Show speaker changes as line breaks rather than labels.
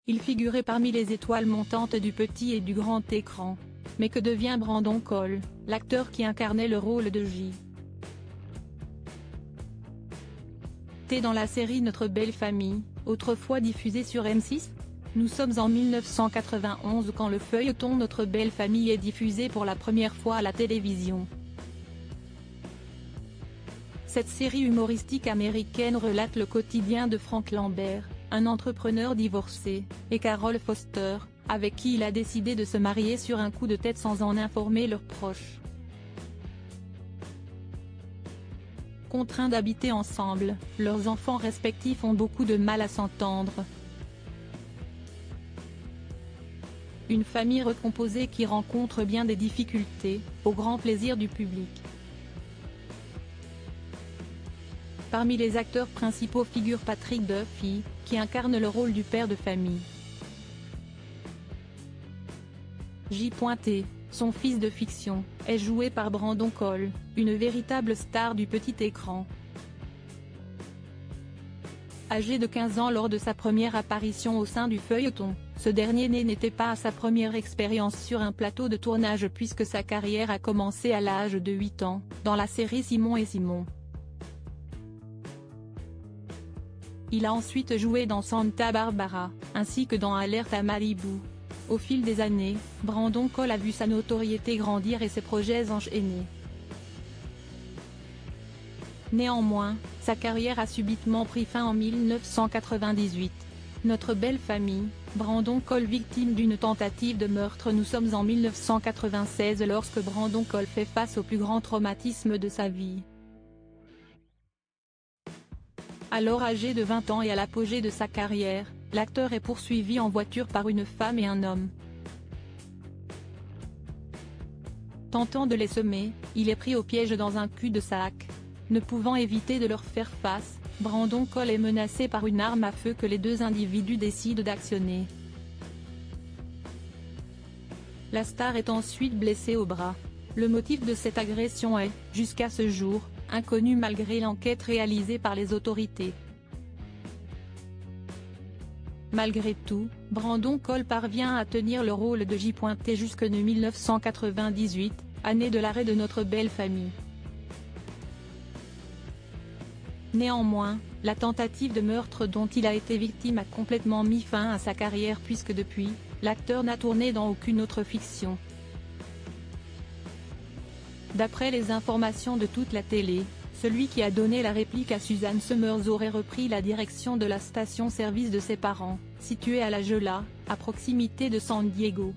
Il figurait parmi les étoiles montantes du petit et du grand écran. Mais que devient Brandon Cole, l'acteur qui incarnait le rôle de J. T dans la série Notre belle famille, autrefois diffusée sur M6? Nous sommes en 1991 quand le feuilleton Notre belle famille est diffusé pour la première fois à la télévision. Cette série humoristique américaine relate le quotidien de Frank Lambert, un entrepreneur divorcé, et Carol Foster, avec qui il a décidé de se marier sur un coup de tête sans en informer leurs proches. Contraints d'habiter ensemble, leurs enfants respectifs ont beaucoup de mal à s'entendre. Une famille recomposée qui rencontre bien des difficultés, au grand plaisir du public. Parmi les acteurs principaux figure Patrick Duffy, qui incarne le rôle du père de famille. J.T, son fils de fiction, est joué par Brandon Cole, une véritable star du petit écran. Âgé de 15 ans lors de sa première apparition au sein du feuilleton, ce dernier n'était pas à sa première expérience sur un plateau de tournage puisque sa carrière a commencé à l'âge de 8 ans, dans la série Simon et Simon. Il a ensuite joué dans Santa Barbara, ainsi que dans Alerte à Malibu. Au fil des années, Brandon Cole a vu sa notoriété grandir et ses projets enchaîner. Néanmoins, sa carrière a subitement pris fin en 1998. Notre belle famille, Brandon Cole victime d'une tentative de meurtre. Nous sommes en 1996 lorsque Brandon Cole fait face au plus grand traumatisme de sa vie. Alors âgé de 20 ans et à l'apogée de sa carrière, l'acteur est poursuivi en voiture par une femme et un homme. Tentant de les semer, il est pris au piège dans un cul-de-sac. Ne pouvant éviter de leur faire face, Brandon Cole est menacé par une arme à feu que les deux individus décident d'actionner. La star est ensuite blessée au bras. Le motif de cette agression est, jusqu'à ce jour, inconnu malgré l'enquête réalisée par les autorités. Malgré tout, Brandon Cole parvient à tenir le rôle de J.T jusque 1998, année de l'arrêt de Notre belle famille. Néanmoins, la tentative de meurtre dont il a été victime a complètement mis fin à sa carrière puisque depuis, l'acteur n'a tourné dans aucune autre fiction. D'après les informations de toute la télé, celui qui a donné la réplique à Suzanne Somers aurait repris la direction de la station-service de ses parents, située à La Jolla, à proximité de San Diego.